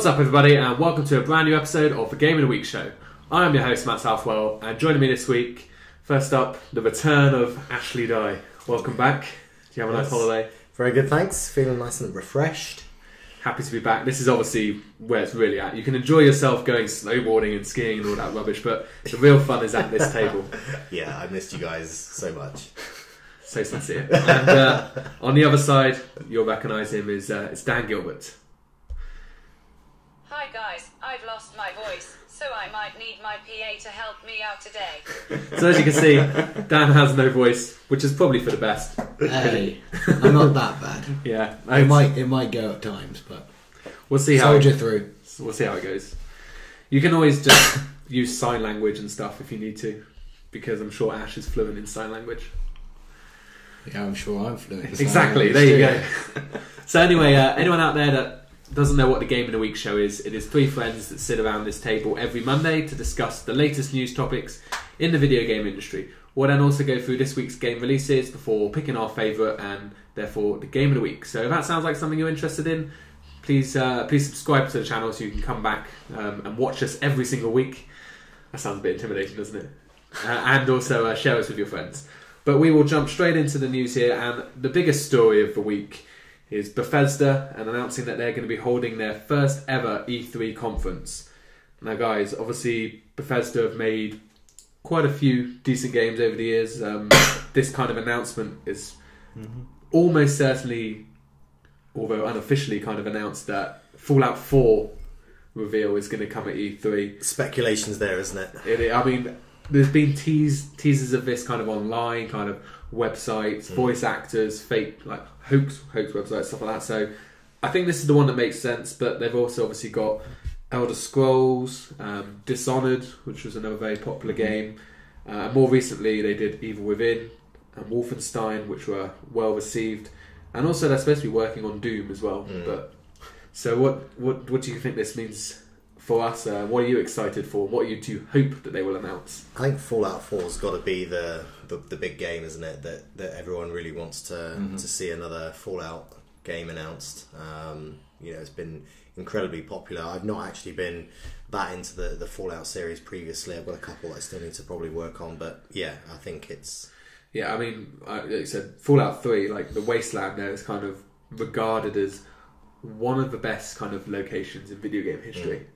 What's up everybody, and welcome to a brand new episode of the Game of the Week show. I am your host Matt Southwell, and joining me this week, first up, the return of Ashley Dye. Welcome back. Do you have a nice holiday? Very good, thanks. Feeling nice and refreshed. Happy to be back. This is obviously where it's really at. You can enjoy yourself going snowboarding and skiing and all that rubbish, but the real fun is at this table. Yeah, I missed you guys so much. So sincere. And on the other side, you'll recognise him, is Dan Gilbert. Hi guys, I've lost my voice, so I might need my PA to help me out today. So as you can see, Dan has no voice, which is probably for the best. Hey, I'm not that bad. Yeah, It might go at times, but we'll see how soldier through. We'll see how it goes. You can always just use sign language and stuff if you need to, because I'm sure Ash is fluent in sign language. Yeah, I'm sure I'm fluent. Exactly. There you go. So anyway, anyone out there that doesn't know what the Game of the Week show is, it is three friends that sit around this table every Monday to discuss the latest news topics in the video game industry. We'll then also go through this week's game releases before picking our favourite and therefore the Game of the Week. So if that sounds like something you're interested in, please subscribe to the channel so you can come back and watch us every single week. That sounds a bit intimidating, doesn't it? And also share us with your friends. But we will jump straight into the news here, and the biggest story of the week is Bethesda and announcing that they're going to be holding their first ever E3 conference. Now guys, obviously Bethesda have made quite a few decent games over the years. This kind of announcement is almost certainly, although unofficially, kind of announced that Fallout 4 reveal is going to come at E3. Speculation's there, isn't it? I mean, there's been teasers of this kind of online, kind of websites, voice actors, fake, like hoax websites, stuff like that. So I think this is the one that makes sense, but they've also obviously got Elder Scrolls, Dishonored, which was another very popular game. More recently, they did Evil Within and Wolfenstein, which were well received. And also they're supposed to be working on Doom as well. But so what do you think this means for us? What are you excited for? What do you hope that they will announce? I think Fallout 4's got to be the big game, isn't it? That everyone really wants to see another Fallout game announced. It's been incredibly popular. I've not actually been that into the Fallout series previously. I've got a couple that I still need to probably work on, but yeah, I think it's... Yeah, I mean, like you said, Fallout 3, like the Wasteland there is kind of regarded as one of the best kind of locations in video game history.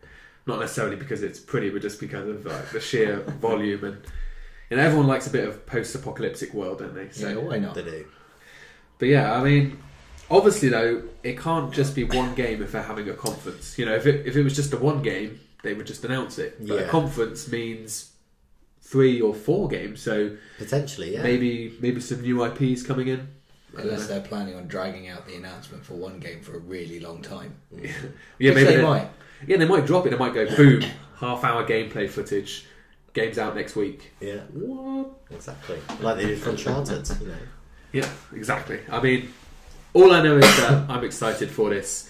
Not necessarily because it's pretty, but just because of like the sheer volume and everyone likes a bit of post-apocalyptic world, don't they? So, yeah, why not? They do. But yeah, I mean, obviously though, it can't just be one game if they're having a conference. You know, if it was just a one game, they would just announce it. But a conference means 3 or 4 games, so potentially, yeah. Maybe some new IPs coming in. Unless they're planning on dragging out the announcement for one game for a really long time. Yeah, maybe they might. Yeah, they might drop it. They might go, boom, half-hour gameplay footage, game's out next week. Yeah. What? Exactly. Like they did for Uncharted, you know. Yeah, exactly. I mean, all I know is that I'm excited for this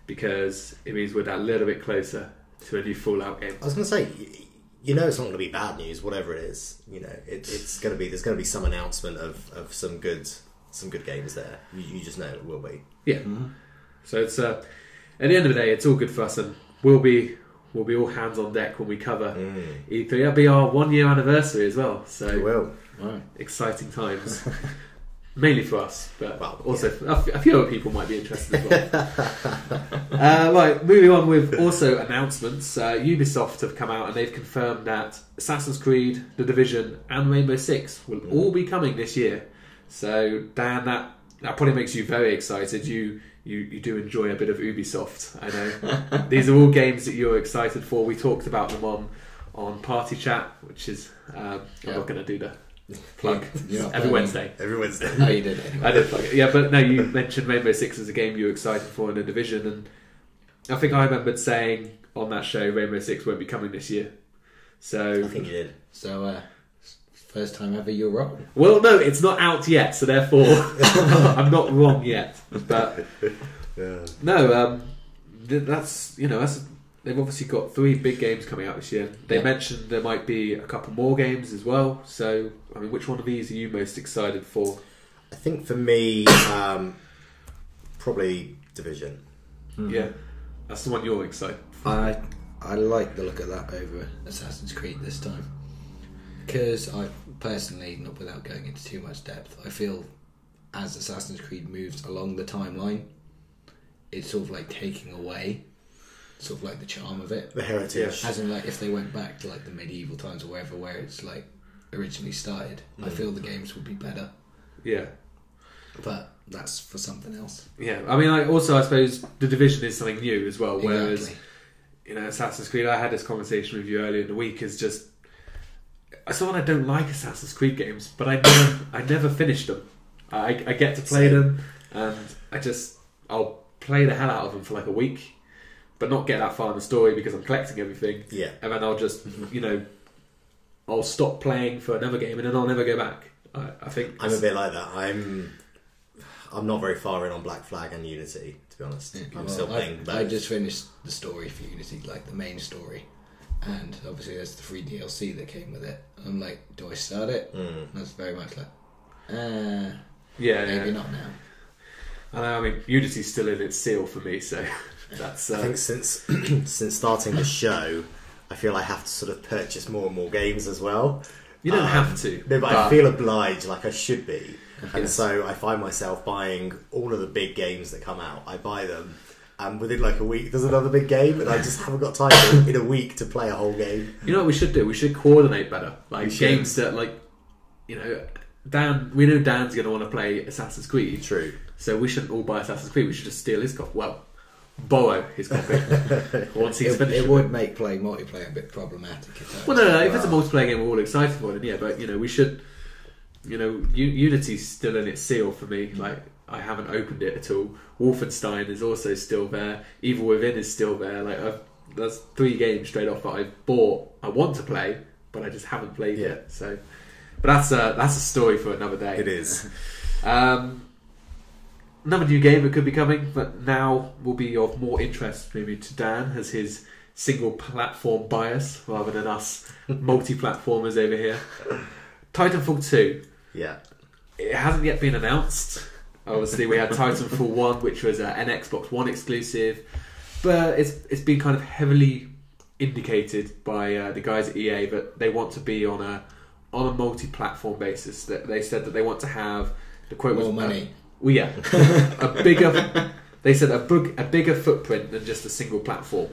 because it means we're that little bit closer to a new Fallout game. I was going to say, it's not going to be bad news, whatever it is. It's going to be, there's going to be some announcement of some good games there. You just know it will be. Yeah. So it's at the end of the day, it's all good for us, and we'll be all hands on deck when we cover E3. That'll be our 1-year anniversary as well. So it will. Right. Exciting times. Mainly for us, but also a few other people might be interested as well. Right, moving on with also announcements. Ubisoft have come out and they've confirmed that Assassin's Creed, The Division and Rainbow Six will all be coming this year. So Dan, that probably makes you very excited. You do enjoy a bit of Ubisoft, I know. These are all games that you're excited for. We talked about them on Party Chat, which is I'm not going to do the plug every Wednesday. Every Wednesday. No, you did it anyway. I did plug it. Yeah, but no, you mentioned Rainbow Six as a game you were excited for in The Division, and I think I remembered saying on that show Rainbow Six won't be coming this year. So I think you did. So first time ever you're wrong. Well, no, it's not out yet, so therefore I'm not wrong yet. But no, that's they've obviously got 3 big games coming out this year. They mentioned there might be a couple more games as well. So, I mean, which one of these are you most excited for? I think for me, probably Division. Yeah. That's the one you're excited for. I like the look of that over Assassin's Creed this time, because I personally, not without going into too much depth, I feel as Assassin's Creed moves along the timeline, it's sort of like taking away sort of like the charm of it, the heritage. as in like if they went back to like the medieval times or wherever where it's like originally started, I feel the games would be better. Yeah. But that's for something else. Yeah, I mean, like, also I suppose the Division is something new as well, whereas Exactly. you know, Assassin's Creed, I had this conversation with you earlier in the week, is just, it's not that I don't like Assassin's Creed games, but I never finished them. I get to play them, and I'll play the hell out of them for like a week, but not get that far in the story because I'm collecting everything. Yeah. And then I'll just, you know, I'll stop playing for another game and then I'll never go back. I think I'm a bit like that. I'm not very far in on Black Flag and Unity, to be honest. I'm still playing both. I just finished the story for Unity, like the main story, and obviously there's the free DLC that came with it. I'm like, do I start it? That's very much like, maybe not now. I mean, Unity's still in its seal for me, so that's. I think since starting the show, I feel I have to sort of purchase more and more games as well. You don't have to. No, but I feel obliged, like I should be. And Yes. so I find myself buying all of the big games that come out. I buy them, and within like a week, there's another big game, and I just haven't got time in a week to play a whole game. You know what we should do? We should coordinate better. Like We should. games that, like, you know, we know Dan's going to want to play Assassin's Creed. True. So we shouldn't all buy Assassin's Creed. We should just steal his copy. Well, borrow his copy once he's finished. It would make playing multiplayer a bit problematic. Well, no. If it's a multiplayer game we're all excited for, then yeah. But you know, we should. You know, Unity's still in its seal for me. Like, I haven't opened it at all. Wolfenstein is also still there. Evil Within is still there. Like, there's 3 games straight off that I've bought. I want to play, but I just haven't played yet. So, but that's a story for another day. It is. Another new game that could be coming, but now will be of more interest maybe to Dan as his single platform bias rather than us multi-platformers over here. Titanfall 2. Yeah. It hasn't yet been announced. Obviously, we had Titanfall 1, which was an Xbox One exclusive, but it's been kind of heavily indicated by the guys at EA that they want to be on a multi-platform basis. That they said that they want to have, the quote was More money. Well, yeah, a bigger. They said a bigger footprint than just a single platform.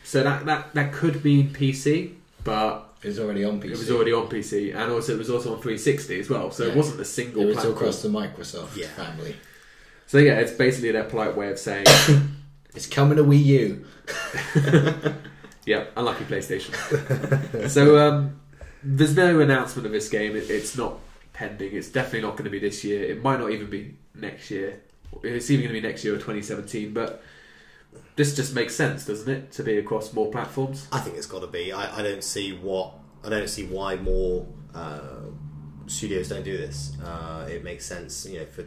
So that could mean PC, but It was already on PC. it was already on PC, and also it was also on 360 as well. So it wasn't a single It was platform. across the Microsoft family. So yeah, it's basically their polite way of saying, It's coming to Wii U. yeah, unlucky PlayStation. So there's no announcement of this game. It's not pending. It's definitely not going to be this year. It might not even be next year. It's even going to be next year or 2017. But this just makes sense, doesn't it, to be across more platforms? I think it's got to be. I don't see why more studios don't do this. It makes sense, you know, for.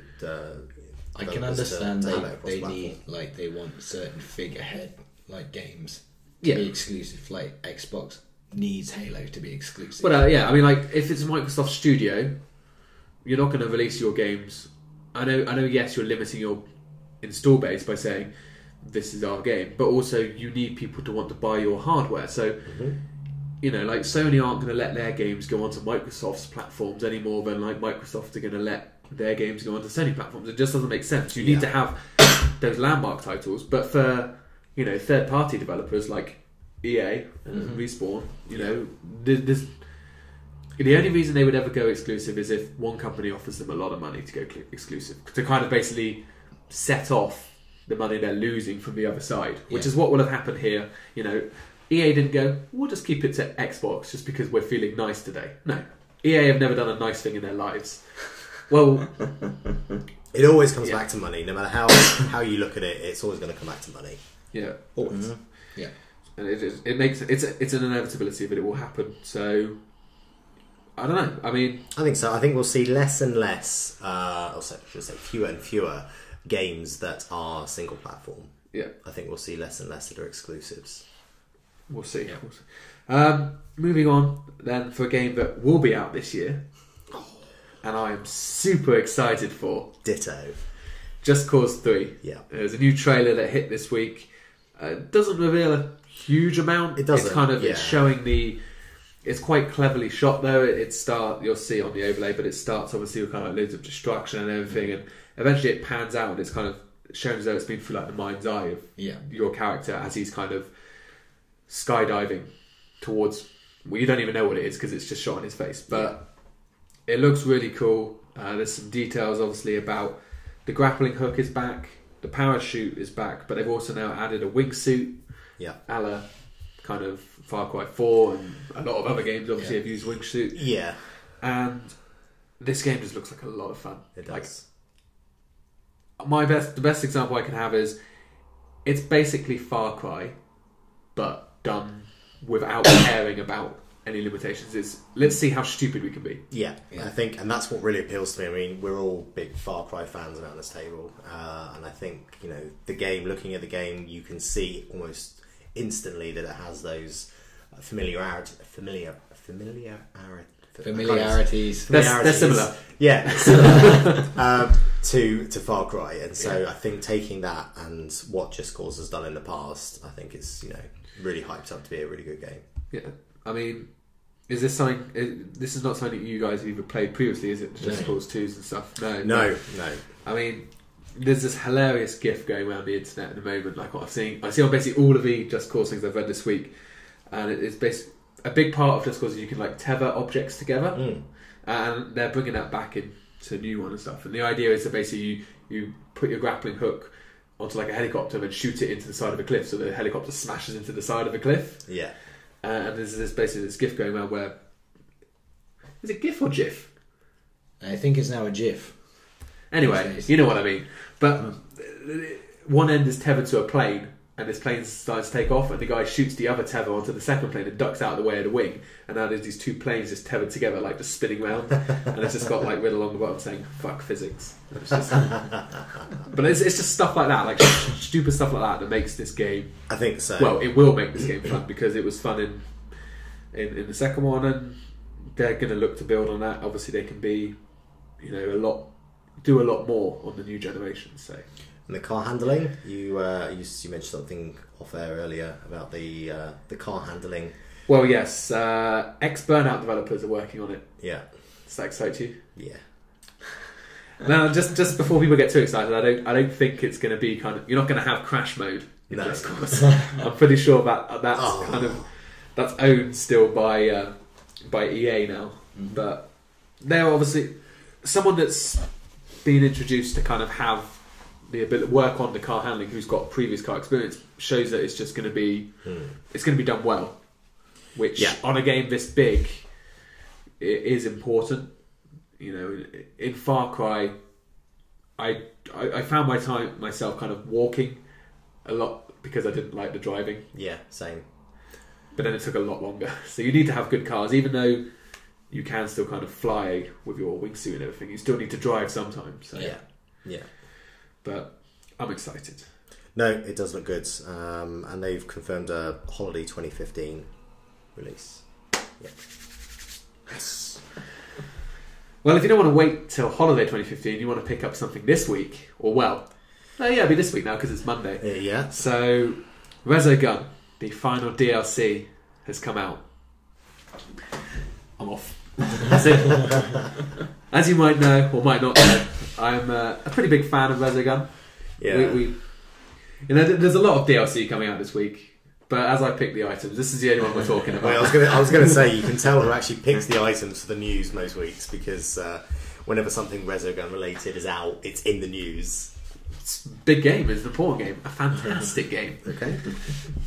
I can developers to understand tailor that across they platform. need, like, they want certain figurehead like games to Yeah. be exclusive. Like Xbox needs Halo to be exclusive. Well, yeah. I mean, like, if it's a Microsoft studio, you're not going to release your games. I know. Yes, you're limiting your install base by saying this is our game, but also you need people to want to buy your hardware. So, you know, like, Sony aren't going to let their games go onto Microsoft's platforms any more than like Microsoft are going to let their games go onto Sony platforms. It just doesn't make sense. You need to have those landmark titles, but for, you know, third-party developers like EA and Respawn, you know, there's the only reason they would ever go exclusive is if one company offers them a lot of money to go exclusive, to kind of basically set off the money they're losing from the other side, which is what will have happened here. You know, EA didn't go, we'll just keep it to Xbox just because we're feeling nice today. No, EA have never done a nice thing in their lives. Well, it always comes back to money. No matter how you look at it, it's always going to come back to money. Yeah, Always. Yeah. And it makes it's an inevitability that it will happen. So I don't know. I mean, I think so. I think we'll see less and less, or should I say fewer and fewer games that are single platform. yeah, I think we'll see less and less that are exclusives. we'll see. We'll see. Moving on then for a game that will be out this year, and I am super excited for. Ditto. Just Cause 3. Yeah. There's a new trailer that hit this week. It doesn't reveal a huge amount. It doesn't. It's kind of yeah. it's showing the. It's quite cleverly shot though. You'll see on the overlay, but it starts obviously with kind of like loads of destruction and everything, and eventually it pans out and it's kind of shown as though it's been through like the mind's eye of your character as he's kind of skydiving towards. Well, you don't even know what it is because it's just shot on his face, but it looks really cool. There's some details obviously about the grappling hook is back, the parachute is back, but they've also now added a wingsuit, a la kind of Far Cry 4 and a lot of other games obviously have used wingsuit. Yeah. And this game just looks like a lot of fun. It does. Like, the best example I can have is it's basically Far Cry, but done without caring about any limitations. It's let's see how stupid we can be. Yeah, I think, and that's what really appeals to me. I mean, we're all big Far Cry fans around this table, and I think looking at the game, you can see almost instantly that it has those familiarities. They're similar. Yeah, similar to Far Cry, and so I think taking that and what Just Cause has done in the past, I think it's really hyped up to be a really good game. Yeah, I mean, is this something? This is not something that you guys have either played previously, is it? Just Cause 2s and stuff. No. I mean, there's this hilarious GIF going around the internet at the moment. Like what I see on basically all of the Just Cause things I've read this week, and it's basically a big part of Just Cause is you can like tether objects together, and they're bringing that back into a new one and stuff. And the idea is that basically you put your grappling hook onto like a helicopter and shoot it into the side of a cliff, so the helicopter smashes into the side of a cliff. Yeah. And there's this GIF going around where is it GIF or GIF? I think it's now a GIF. Anyway, you know what I mean. But one end is tethered to a plane, and this plane starts to take off, and the guy shoots the other tether onto the second plane and ducks out of the way of the wing, and now there's these two planes just tethered together, like just spinning around, and it's just got like written along the bottom saying "fuck physics." It's just, but it's just stuff like that, like stupid stuff like that makes this game. I think so. Well, it will make this game fun because it was fun in the second one, and they're going to look to build on that. Obviously, they can be, do a lot more on the new generation. So. And the car handling, you mentioned something off air earlier about the car handling. Well, yes, ex-Burnout developers are working on it. Yeah. Does that excite you? Yeah. Now, just before people get too excited, I don't think it's going to be kind of. You're not going to have crash mode in Just Cause. I'm pretty sure that's owned still by EA now. Mm-hmm. But they're obviously someone that's been introduced to kind of have the ability to work on the car handling, who's got previous car experience, shows that it's just going to be it's going to be done well, which on a game this big it is important. In Far Cry, I found myself kind of walking a lot because I didn't like the driving. Yeah, same. But then it took a lot longer. So you need to have good cars, even though you can still kind of fly with your wingsuit and everything. You still need to drive sometimes. So. Yeah. But I'm excited. No, it does look good, and they've confirmed a holiday 2015 release. Yeah. Yes. Well, if you don't want to wait till holiday 2015, you want to pick up something this week, it'll be this week now because it's Monday. Yeah. So, Resogun, the final DLC, has come out. I'm off. That's it. As you might know, or might not know, I'm a pretty big fan of Resogun. Yeah. There's a lot of DLC coming out this week, but as I pick the items, this is the only one we're talking about. Well, I was going to say, you can tell who actually picks the items for the news most weeks, because whenever something Resogun related is out, it's in the news. It's a big game. It's an important game. A fantastic game. Okay.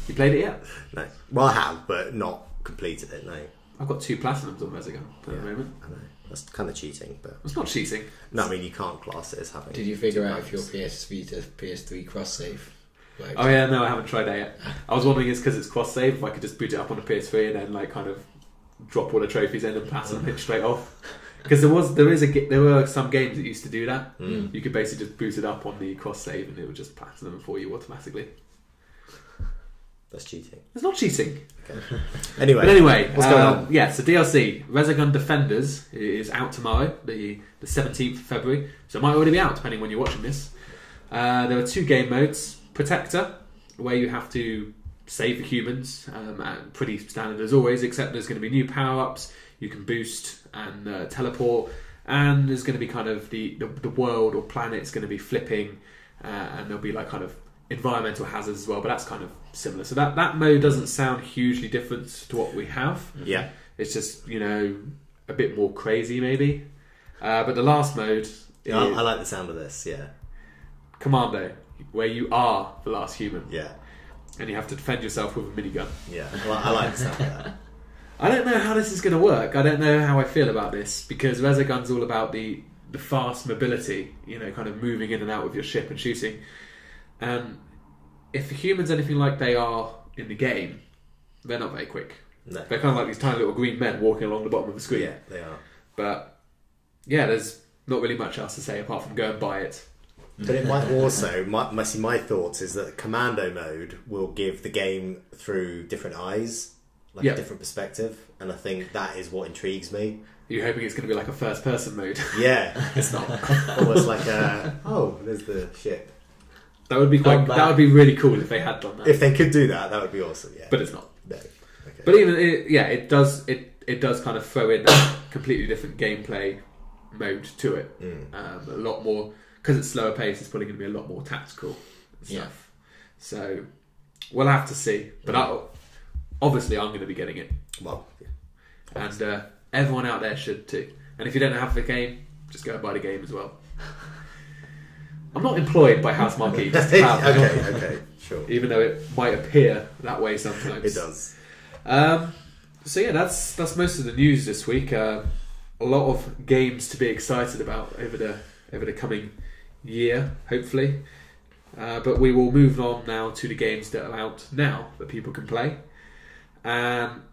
You played it yet? No. Well, I have, but not completed it, no. I've got 2 platinums on Resogun at the moment. I know. That's kind of cheating, but... It's not cheating. No, I mean, you can't class it as having... Did you figure out if your PSV to PS3 cross-save works? Oh yeah, no, I haven't tried that yet. I was wondering, because it's cross-save, if I could just boot it up on a PS3 and then like kind of drop all the trophies in and pass them straight off. Because there were some games that used to do that. You could basically just boot it up on the cross-save and it would just platinum them for you automatically. That's cheating. It's not cheating. Okay. Anyway, what's going on? Yeah, so DLC Resogun Defenders is out tomorrow, the 17th of February. So it might already be out, depending when you're watching this. There are 2 game modes: Protector where you have to save the humans, and pretty standard as always, except there's going to be new power-ups. You can boost and teleport, and there's going to be kind of the world or planet's going to be flipping, and there'll be like kind of environmental hazards as well, but that's kind of similar. So that mode doesn't sound hugely different to what we have. Yeah. It's just, a bit more crazy maybe. But the last mode is I like the sound of this, yeah. Commando, where you are the last human. Yeah. And you have to defend yourself with a minigun. Yeah, I like the sound of that. I don't know how this is going to work. I don't know how I feel about this, because Resogun's all about the fast mobility, kind of moving in and out with your ship and shooting. And if the humans anything like they are in the game, they're not very quick. No. They're kind of like these tiny little green men walking along the bottom of the screen. Yeah, they are. But yeah, there's not really much else to say apart from go and buy it. But it might also, my thoughts is that commando mode will give the game through different eyes, like a different perspective, and I think that is what intrigues me. Are you hoping it's going to be like a first-person mode? Yeah. It's not. Almost like there's the ship. That would be that would be really cool if they had done that. If they could do that, that would be awesome, yeah. But it's not. No. Okay. But even, it does kind of throw in a completely different gameplay mode to it. A lot more, because it's slower paced, it's probably going to be a lot more tactical and stuff. So we'll have to see. But obviously I'm going to be getting it. Well, yeah. And everyone out there should too. And if you don't have the game, just go and buy the game as well. I'm not employed by House Marquee. Just to clarify. Okay, sure. Even though it might appear that way sometimes. It does. So yeah, that's most of the news this week. A lot of games to be excited about over the coming year, hopefully. But we will move on now to the games that are out now that people can play.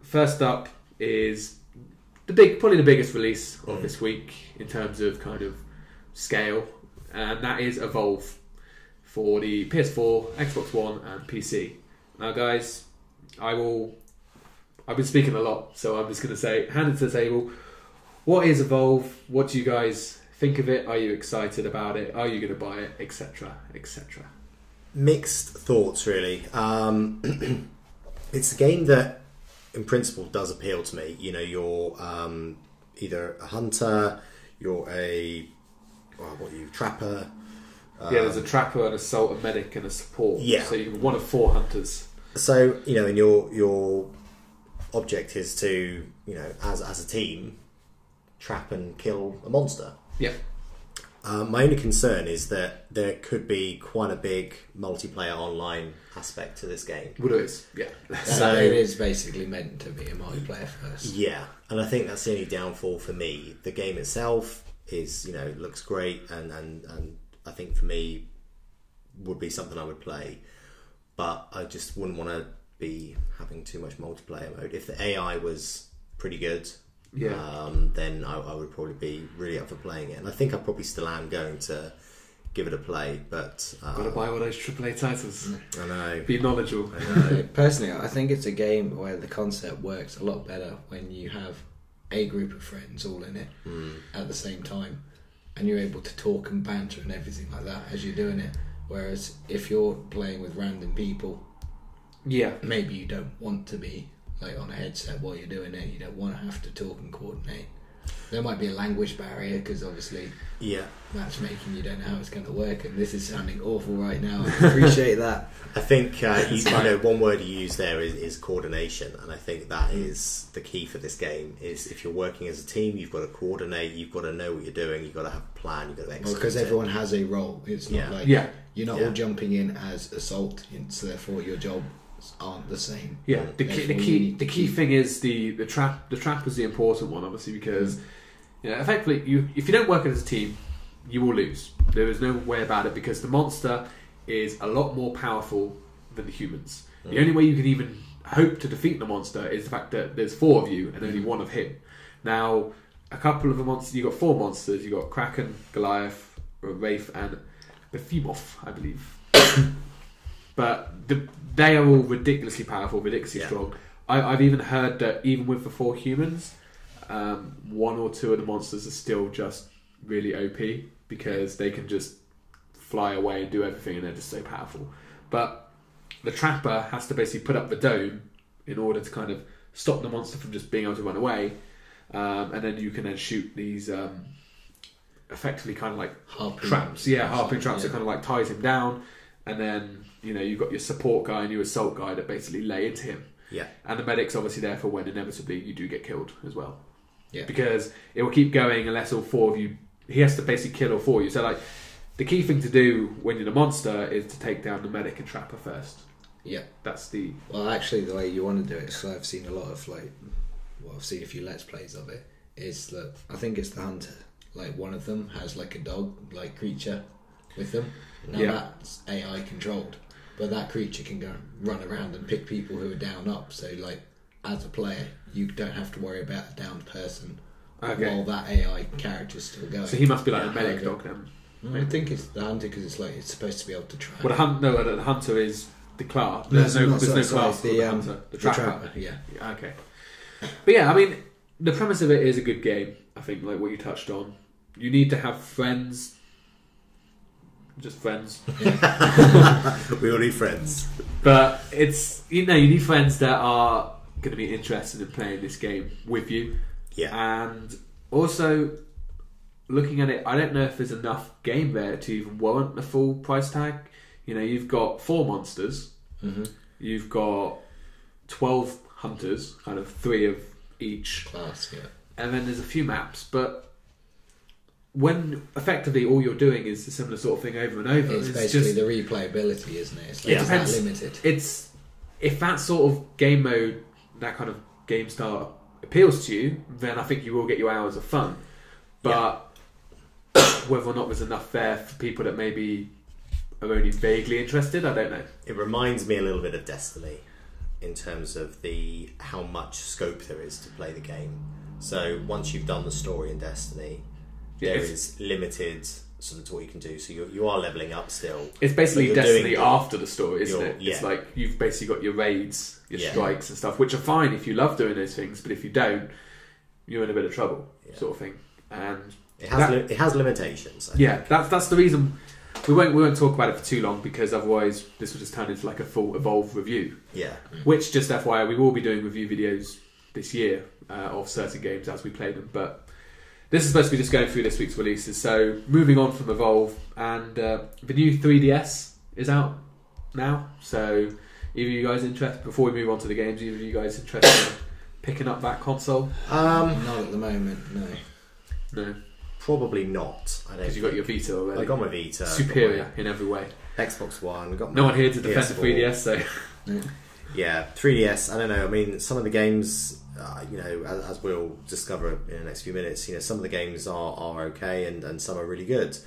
First up is probably the biggest release of this week in terms of kind of scale, and that is Evolve for the PS4, Xbox One, and PC. Now, guys, I've been speaking a lot, so I'm just going to say, hand it to the table. What is Evolve? What do you guys think of it? Are you excited about it? Are you going to buy it? Etc. Etc. Mixed thoughts, really. It's a game that, in principle, does appeal to me. You're either a hunter, you're a trapper. There's a trapper, an assault, a medic, and a support. Yeah. So you're one of 4 hunters. So and your object is to as a team trap and kill a monster. Yeah. My only concern is that there could be quite a big multiplayer online aspect to this game. Well, it is, yeah. So it is basically meant to be a multiplayer first. Yeah, and I think that's the only downfall for me. The game itself is, looks great, and I think for me would be something I would play, but I just wouldn't want to be having too much multiplayer mode. If the AI was pretty good, then I would probably be really up for playing it, and I think I probably still am going to give it a play. But got to buy all those AAA titles. I know. Be knowledgeable. I know. Personally, I think it's a game where the concept works a lot better when you have a group of friends all in it at the same time, and you're able to talk and banter and everything like that as you're doing it. Whereas if you're playing with random people, maybe you don't want to be like on a headset while you're doing it. You don't want to have to talk and coordinate. There might be a language barrier because obviously matchmaking, you don't know how it's going to work, and this is sounding awful right now. I appreciate that. I think one word you use there is coordination, and I think that is the key for this game. Is if you're working as a team, you've got to coordinate, you've got to know what you're doing, you've got to have a plan, you've got to execute. Because everyone has a role. It's not like you're not all jumping in as assault, so therefore your jobs aren't the same. Yeah, the key thing is the trap. The trap is the important one, obviously, because effectively, if you don't work as a team, you will lose. There is no way about it, because the monster is a lot more powerful than the humans. The only way you can even hope to defeat the monster is the fact that there's 4 of you and only 1 of him. Now, a couple of the monsters, you've got 4 monsters. You've got Kraken, Goliath, Wraith, and Behemoth, I believe. But they are all ridiculously powerful, ridiculously strong. I've even heard that even with the 4 humans, 1 or 2 of the monsters are still just really OP, because they can just fly away and do everything, and they're just so powerful. But the trapper has to basically put up the dome in order to kind of stop the monster from just being able to run away, and then you can then shoot these effectively kind of like Harpoon traps. Yeah, harpoon traps that kind of like ties him down, and then you've got your support guy and your assault guy that basically lay into him. Yeah. And the medic's obviously there for when inevitably you do get killed as well. Yeah. Because it will keep going unless all four of you... He has to basically kill all four of you. So, like, the key thing to do when you're the monster is to take down the medic and trapper first. Yeah. That's the... Well, actually, the way you want to do it, so I've seen a lot of, like... Well, I've seen a few Let's Plays of it, is that... I think it's the hunter. Like, one of them has, like, a dog-like creature with them. Now, that's AI controlled. But that creature can go run around and pick people who are down up. So, like, as a player, you don't have to worry about a downed person while that AI character's still going. So he must be like a medic dog then. I think it's the hunter because it's supposed to be able to track. Well, the hunter is the class. There's no class for the hunter. The trapper. Yeah. Okay. But yeah, I mean, the premise of it is a good game. I think, like what you touched on. You need to have friends. Just friends. We all need friends. But it's, you need friends that are going to be interested in playing this game with you. Yeah. And also, looking at it, I don't know if there's enough game there to even warrant the full price tag. You've got 4 monsters. Mm-hmm. You've got 12 hunters, kind of 3 of each. Class, yeah. And then there's a few maps, but when effectively all you're doing is a similar sort of thing over and over. It's basically the replayability, isn't it? It's like, it depends. Limited. It's if that sort of game mode, that kind of game style appeals to you, then I think you will get your hours of fun. But whether or not there's enough there for people that maybe are only vaguely interested, I don't know. It reminds me a little bit of Destiny in terms of how much scope there is to play the game. So once you've done the story in Destiny, there is limited sort of to what you can do. So you are leveling up still. It's basically Destiny after the story, isn't it? Yeah. It's like you've basically got your raids, your strikes and stuff, which are fine if you love doing those things, but if you don't, you're in a bit of trouble, sort of thing. And it has limitations. I think. That's the reason we won't talk about it for too long, because otherwise this will just turn into like a full Evolve review. Yeah. Which, just FYI, we will be doing review videos this year of certain games as we play them, but this is supposed to be just going through this week's releases. So moving on from Evolve, and the new 3DS is out now. So either you guys interested, before we move on to the games, either of you guys interested in picking up that console? Not at the moment, no. Probably not. I don't. Because you've got your Vita already. I got my Vita. Superior in every way. Xbox One. No one here to defend the PS4. 3DS, so... Yeah, 3DS, I don't know. I mean, some of the games, as we'll discover in the next few minutes, some of the games are okay and some are really good.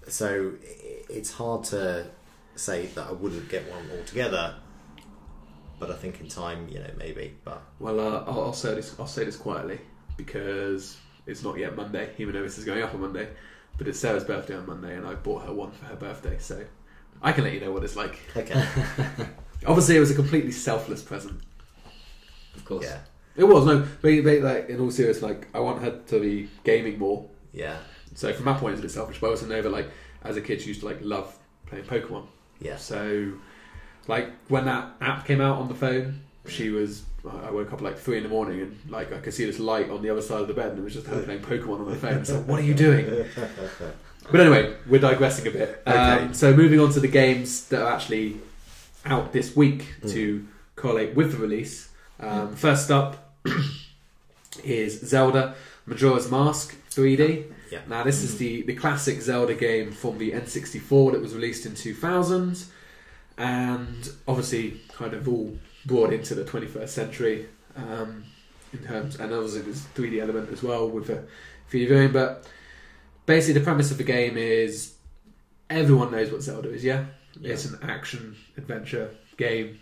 So it's hard to say that I wouldn't get one altogether, but I think in time, maybe. But well, I'll say this quietly, because it's not yet Monday, even though this is going up on Monday. But it's Sarah's birthday on Monday, and I bought her one for her birthday, so I can let you know what it's like. Okay. Obviously, it was a completely selfless present. Of course. Yeah. It was, no, but like, in all seriousness, like, I want her to be gaming more. Yeah. So from that point, it's a bit selfish, but I also know that, like, as a kid, she used to, like, love playing Pokemon. Yeah. So, like, when that app came out on the phone, I woke up at like 3 in the morning and like I could see this light on the other side of the bed, and it was just her playing Pokemon on the phone. So what are you doing? But anyway, we're digressing a bit. Okay. So moving on to the games that are actually out this week to correlate with the release. First up is Zelda Majora's Mask 3D. Yeah. Now this is the classic Zelda game from the N64 that was released in 2000, and obviously kind of all brought into the 21st century in terms, and obviously there's 3D element as well with the 3D viewing. But basically the premise of the game is everyone knows what Zelda is. It's an action adventure game,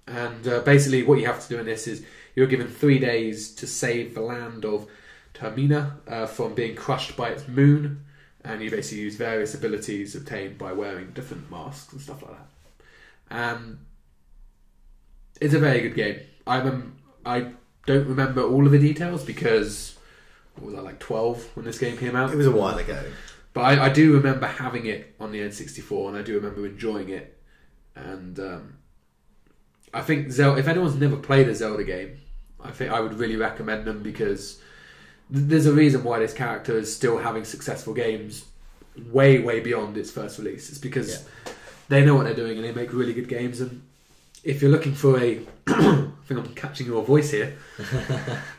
and basically what you have to do in this is you're given 3 days to save the land of Termina from being crushed by its moon, and you basically use various abilities obtained by wearing different masks and stuff like that. It's a very good game. I don't remember all of the details because what was I, like 12 when this game came out? It was a while ago. But I do remember having it on the N64, and I do remember enjoying it and I think Zelda. If anyone's never played a Zelda game, I think I would really recommend them, because there's a reason why this character is still having successful games way beyond its first release. It's because they know what they're doing and they make really good games. And if you're looking for a, I think I'm catching your voice here.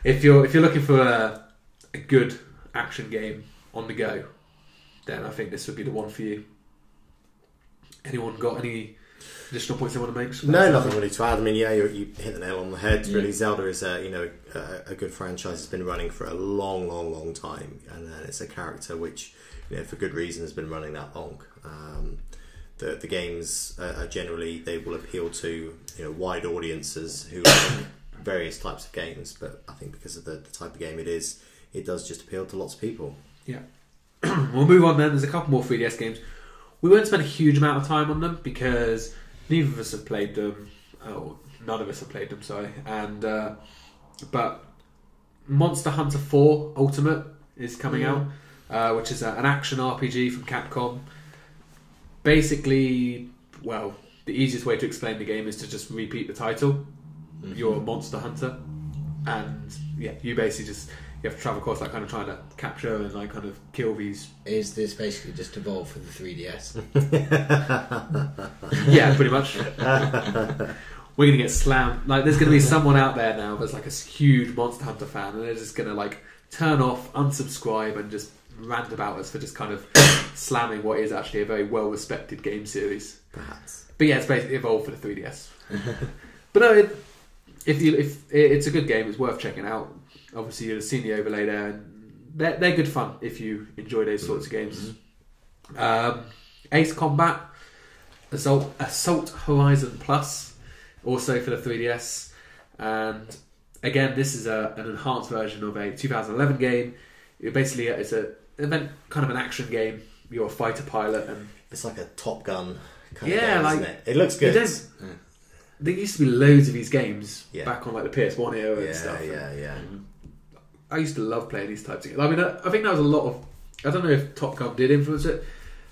if you're looking for a good action game on the go, then I think this would be the one for you. Anyone got any additional points they want to make? No, nothing really to add. I mean, yeah, you hit the nail on the head. Really, Zelda is a good franchise. It's been running for a long time, and it's a character which, for good reason, has been running that long. The games are generally, they will appeal to wide audiences who like various types of games, but I think because of the type of game it is, it does just appeal to lots of people. Yeah. We'll move on then. There's a couple more 3DS games. We won't spend a huge amount of time on them because neither of us have played them. Oh, none of us have played them, sorry. And but Monster Hunter 4 Ultimate is coming out, which is an action RPG from Capcom. Basically, well, the easiest way to explain the game is to just repeat the title. You're a monster hunter, and you basically you have to travel across, like, kind of trying to capture and like kind of kill these. Is this basically just evolved for the 3DS? Yeah, pretty much. We're gonna get slammed. Like, there's gonna be someone out there now that's like a huge Monster Hunter fan, and they're just gonna like turn off, unsubscribe, and just rant about us for just kind of slamming what is actually a very well-respected game series. Perhaps. But yeah, it's basically evolved for the 3DS. But no, if it's a good game, it's worth checking out. Obviously, you've seen the overlay there, and they're good fun if you enjoy those sorts of games. Ace Combat, Assault Horizon Plus, also for the 3DS, and again, this is an enhanced version of a 2011 game. Basically, it's an event, kind of an action game. You're a fighter pilot, and it's like a Top Gun kind of game, isn't it? It looks good. There used to be loads of these games back on like the PS1 era and stuff. Yeah. I used to love playing these types of games. I mean, I think that was a lot of. I don't know if Top Gun did influence it,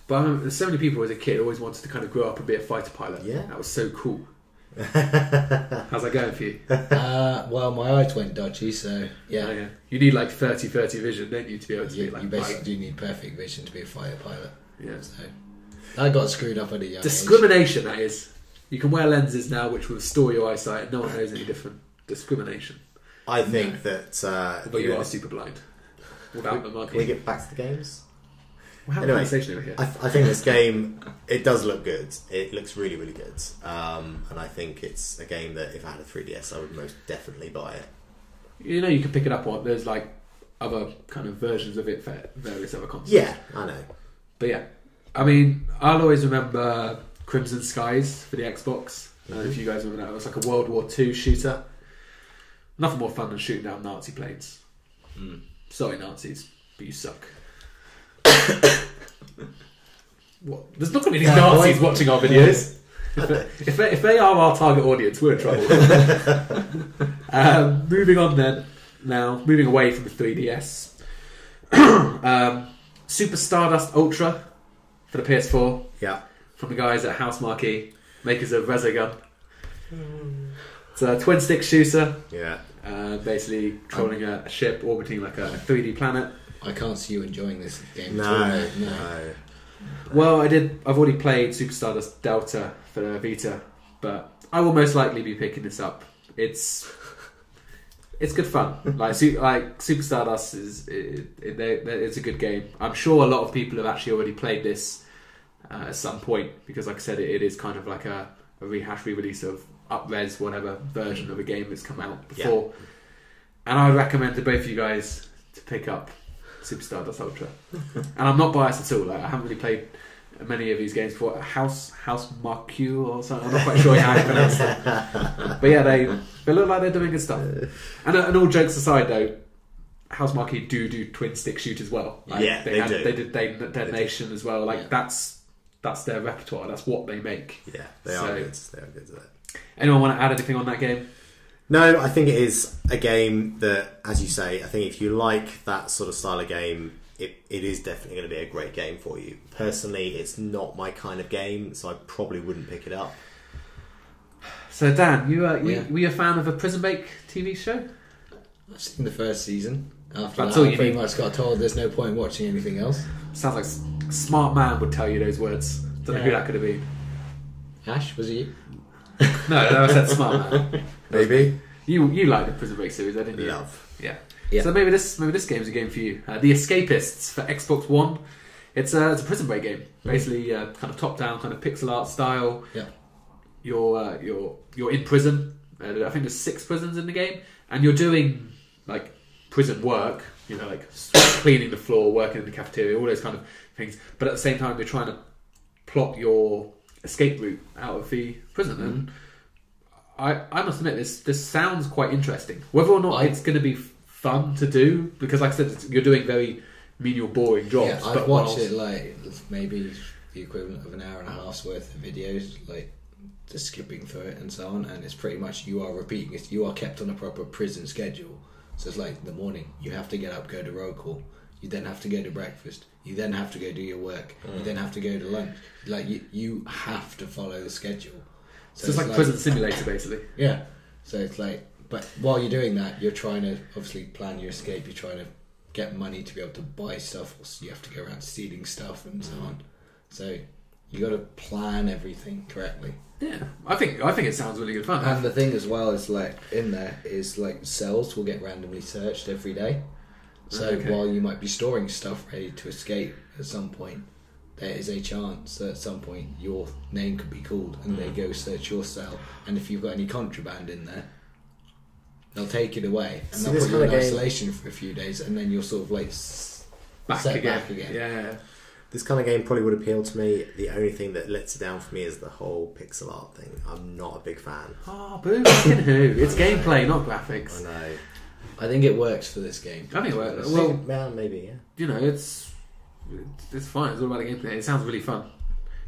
but I remember there's so many people as a kid always wanted to kind of grow up and be a fighter pilot. Yeah, that was so cool. How's that going for you? Well, my eyes went dodgy, so yeah. Oh, yeah. You need like 30/30 vision, don't you, to be able to be like. You basically do need perfect vision to be a fighter pilot. Yeah. So I got screwed up at a young discrimination, age. That is. You can wear lenses now which will restore your eyesight, and no one knows any different. Discrimination. I think that. But you are super blind. Without the monkey. Can we get back to the games? We'll have a conversation over here. I think this game, it does look good. It looks really good. And I think it's a game that if I had a 3DS, I would most definitely buy it. You can pick it up on. There's like other kind of versions of it for various other consoles. Yeah, I know. But yeah, I mean, I'll always remember Crimson Skies for the Xbox. I don't know if you guys remember that. It was like a World War II shooter. Nothing more fun than shooting down Nazi planes. Sorry, Nazis, but you suck. What? There's not going to be any Nazis watching our videos. If they are our target audience, we're in trouble. Moving on then. Now, moving away from the 3DS. Super Stardust Ultra for the PS4. Yeah. From the guys at House Marquee, makers of Resogun. It's a twin stick shooter. Yeah. Basically controlling a ship orbiting like a 3D planet. I can't see you enjoying this game. No. Well, I've already played Super Stardust Delta for the Vita, but I will most likely be picking this up. It's good fun. Like Super Stardust it's a good game. I'm sure a lot of people have actually already played this at some point, because like I said, it is kind of like a re-release of up-res whatever version of a game that's come out before. Yeah. And I would recommend to both of you guys to pick up Super Stardust Ultra. And I'm not biased at all. Like, I haven't really played many of these games before. House Marquee or something. I'm not quite sure how you pronounce it. But yeah, they look like they're doing good stuff. And all jokes aside, though, House Marquee do twin stick shoot as well. Like, they do. They did Detonation as well. Like that's their repertoire. That's what they make. Yeah, they are good. They are good at it. Anyone want to add anything on that game? No, I think it is a game that, as you say, I think if you like that sort of style of game, it is definitely going to be a great game for you. Personally, it's not my kind of game, so I probably wouldn't pick it up. So Dan, you Yeah. were you a fan of a Prison Break TV show? I've seen the first season. After That's that, all I you pretty need. much got told there's no point watching anything else. Sounds like a smart man would tell you those words. Don't know who Yeah. that could have been. Ash, was it you? No, I said smart man. Maybe. You like the Prison Break series, didn't you? Love. Yeah. Yeah. So maybe this game's a game for you. The Escapists for Xbox One. It's a Prison Break game. Basically, kind of top down, kind of pixel art style. Yeah. You're in prison. I think there's 6 prisons in the game, and you're doing like prison work. You know, like cleaning the floor, working in the cafeteria, all those kind of things. But at the same time, you're trying to plot your escape route out of the prison. And I must admit, this sounds quite interesting. Whether or not it's going to be fun to do, because like I said, you're doing very menial, boring jobs. Yeah, I've watched it like maybe the equivalent of an hour and a half's worth of videos, like just skipping through it and so on. And it's pretty much you are repeating it. You are kept on a proper prison schedule. So it's like in the morning, you have to get up, go to roll call. You then have to go to breakfast. You then have to go do your work. You then have to go to lunch. Like you have to follow the schedule. So it's like prison simulator, basically. Yeah. So it's like, but while you're doing that, you're trying to obviously plan your escape. You're trying to get money to be able to buy stuff. So you have to go around stealing stuff and so on. So you got to plan everything correctly. Yeah, I think it sounds really good fun. And the thing as well is like in there is like cells will get randomly searched every day. So while you might be storing stuff ready to escape at some point, there is a chance that at some point your name could be called and they go search your cell, and if you've got any contraband in there, they'll take it away and So they'll this put you in kind of game- isolation for a few days, and then you're sort of like back set again. back again. Yeah. This kind of game probably would appeal to me. The only thing that lets it down for me is the whole pixel art thing. I'm not a big fan. Oh, boo! Fucking who? It's gameplay, not graphics. I know. I think it works for this game. I think it works. Well, Well, maybe, yeah. you know, it's fine. It's all about the gameplay. It sounds really fun.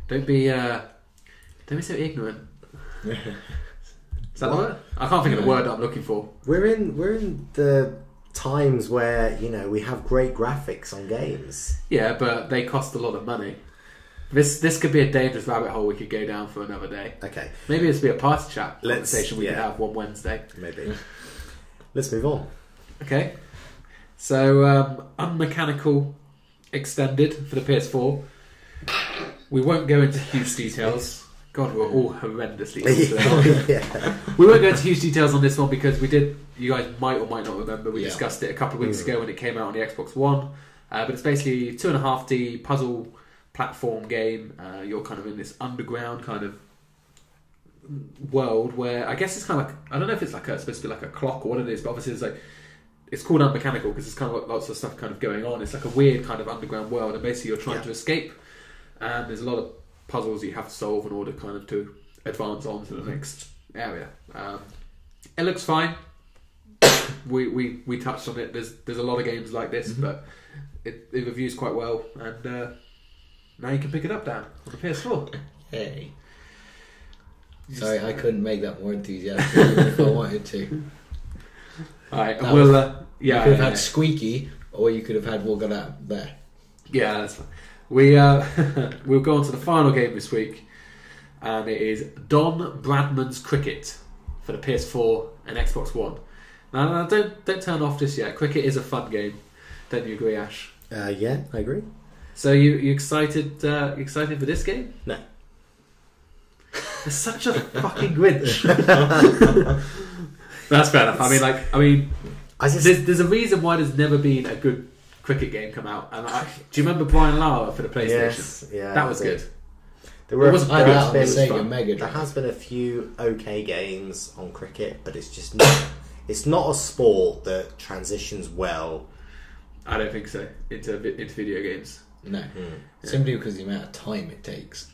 Don't be so ignorant. Is that the word? I can't think of the word that I'm looking for. We're in the times where, you know, we have great graphics on games. Yeah, but they cost a lot of money. This could be a dangerous rabbit hole we could go down for another day. Okay, Maybe this would be a party chat Let's- conversation we could yeah. have one Wednesday. maybe. Let's move on. Okay. So, Unmechanical extended for the PS4. We won't go into huge details. God, we're all horrendously ill today. Yeah. We won't go into huge details on this one because we did. You guys might or might not remember. We Yeah. discussed it a couple of weeks ago when it came out on the Xbox One. But it's basically 2.5D puzzle platform game. You're kind of in this underground kind of world where I guess it's kind of like, I don't know if it's like supposed to be like a clock or what it is, but obviously it's like, it's called Unmechanical because it's kind of got lots of stuff kind of going on. It's like a weird kind of underground world, and basically you're trying to escape, and there's a lot of puzzles you have to solve in order kind of to advance on to the next area. It looks fine. We touched on it. There's a lot of games like this, but it reviews quite well, and now you can pick it up, Dan, on the PS4. Hey. Sorry, I couldn't make that more enthusiastic even if I wanted to. Alright, That we'll You could have had Squeaky, or you could have had We'll Go Out There. Yeah, that's fine. We we'll go on to the final game this week, and it is Don Bradman's Cricket for the PS4 and Xbox One. Now, don't turn off just yet. Cricket is a fun game. Don't you agree, Ash? Yeah, I agree. So you excited? Excited for this game? No. You're such a fucking Grinch. That's fair enough. I mean, there's a reason why there's never been a good cricket game come out. And do you remember Brian Lara for the PlayStation? Yes, yeah, that was good. There were. It wasn't there bad. has on the been- Sega Mega There Drive. has been a few okay games on cricket, but it's just not. It's not a sport that transitions well. I don't think so into video games. No. Simply because of the amount of time it takes.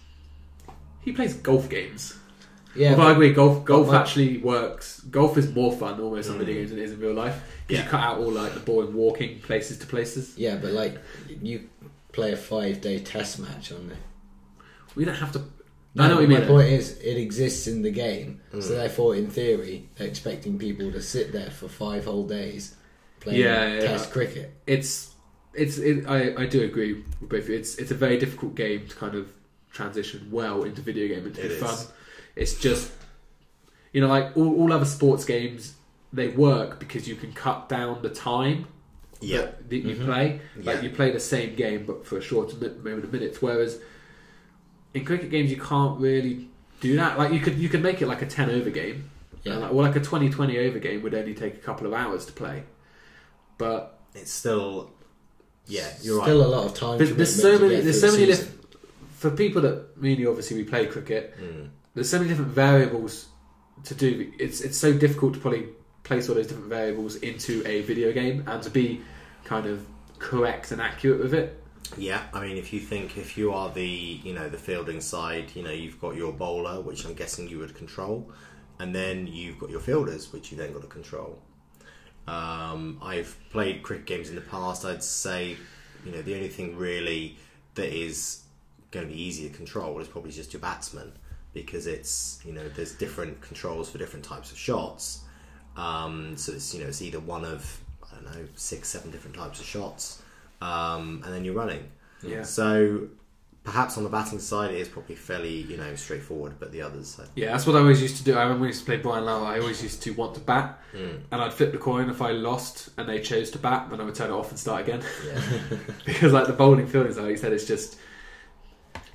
He plays golf games. Yeah, Well, I agree. Golf but- actually works. Golf is more fun almost on video games than it is in real life because you cut out all like the boring walking places to places. Yeah, but like you play a 5-day test match on there. We don't have to. I know what you mean. My point is, it exists in the game, so therefore, in theory, they're expecting people to sit there for 5 whole days playing test cricket. I do agree with both of you. It's a very difficult game to kind of transition well into video game and to be fun. It's just you know, like all other sports games, they work because you can cut down the time that you play. Like you play the same game but for a shorter moment of minutes. Whereas in cricket games, you can't really do that. Like you could make it like a 10 over game, or like a 20-20 over game would only take a couple of hours to play. But it's still, you're right. Still a lot of time. There's so many for people that really obviously we play cricket. There's so many different variables to do. It's so difficult to probably place all those different variables into a video game and to be kind of correct and accurate with it. Yeah, I mean, if you are the the fielding side, you've got your bowler, which I'm guessing you would control, and then you've got your fielders, which you then got to control. I've played cricket games in the past. I'd say, the only thing really that is going to be easier to control is probably just your batsman, because it's there's different controls for different types of shots. So it's either one of 6-7 different types of shots, and then you're running. Yeah. So perhaps on the batting side it is probably fairly straightforward, but the others. Yeah, that's what I always used to do. I remember when we used to play Brian Lau, I always used to want to bat, and I'd flip the coin. If I lost and they chose to bat, then I would turn it off and start again. Yeah. Because like the bowling fielding, like you said,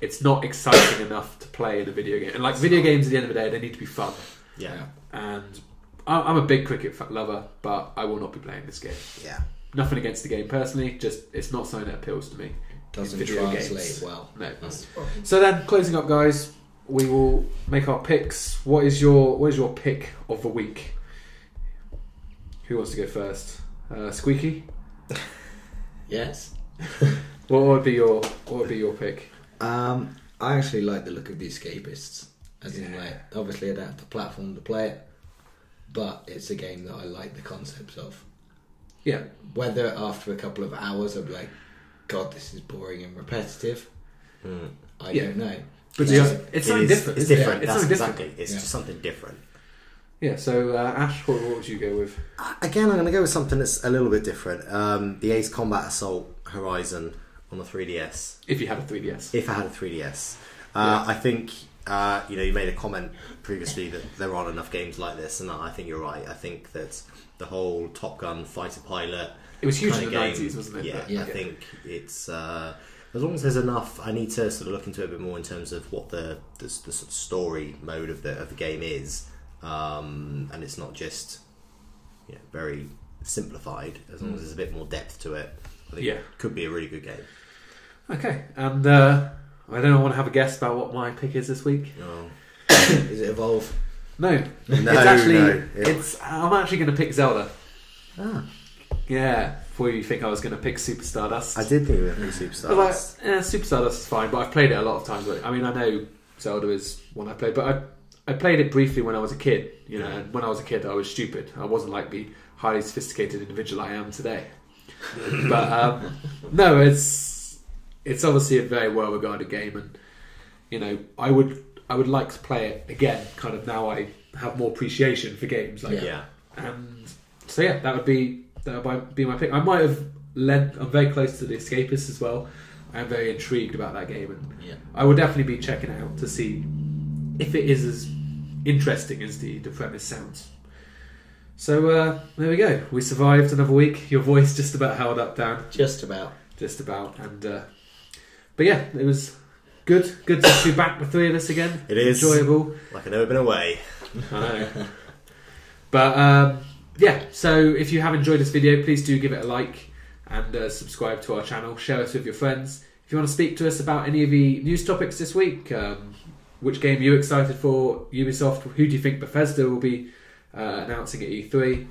it's not exciting enough to play in a video game. And like video games, at the end of the day, they need to be fun. Yeah. And I'm a big cricket lover, but I will not be playing this game. Yeah. Nothing against the game personally, just it's not something that appeals to me. Doesn't translate well. No. So then, closing up, guys, we will make our picks. What is your pick of the week? Who wants to go first? Squeaky? Yes. What would be your pick? I actually like the look of the Escapists. As in, like, obviously I don't have the platform to play it, but it's a game that I like the concepts of. Yeah. Whether after a couple of hours I'd be like, God, this is boring and repetitive, I don't know. But it's something different. It's different. It's That's something different. exactly. It's just something different. Yeah. So Ash, what would you go with? Again, I'm going to go with something that's a little bit different. The Ace Combat Assault Horizon on the 3DS. If you had a 3DS. If I had a 3DS. I think, you made a comment previously that there aren't enough games like this, and I think you're right. I think that the whole Top Gun fighter pilot... It was huge in the game, 90s, wasn't it? Yeah, I think it's... as long as there's enough, I need to sort of look into it a bit more in terms of what the sort of story mode of the game is, and it's not just very simplified. As long as there's a bit more depth to it, I think it could be a really good game. Okay, and I don't want to have a guess about what my pick is this week. Oh. Is it Evolve? No, it's actually I'm actually going to pick Zelda. Yeah, before you think I was going to pick Super Stardust. I did think you were going to pick Super Stardust. Super Stardust is fine, but I've played it a lot of times. I mean, I know Zelda is one I played, but I played it briefly when I was a kid. And when I was a kid, I was stupid. I wasn't like the highly sophisticated individual I am today. But no, it's obviously a very well regarded game, and I would like to play it again. Kind of now, I have more appreciation for games. And so that would be my pick. I might have I'm very close to the Escapists as well. I'm very intrigued about that game, and I would definitely be checking it out to see if it is as interesting as the premise sounds. So there we go. We survived another week. Your voice just about held up, Dan. Just about. And but yeah, it was good. Good to be back with three of us again. It is enjoyable. Like I've never been away. I know. But so if you have enjoyed this video, please do give it a like and subscribe to our channel. Share us with your friends. If you want to speak to us about any of the news topics this week, which game are you excited for? Ubisoft. Who do you think Bethesda will be announcing at E3?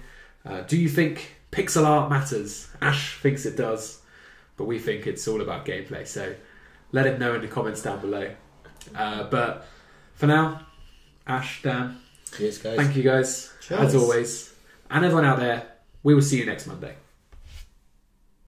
Do you think pixel art matters? Ash thinks it does, but we think it's all about gameplay. So let him know in the comments down below. But for now, Ash, Dan, cheers, guys. Thank you guys, Cheers. as always. And everyone out there, we will see you next Monday.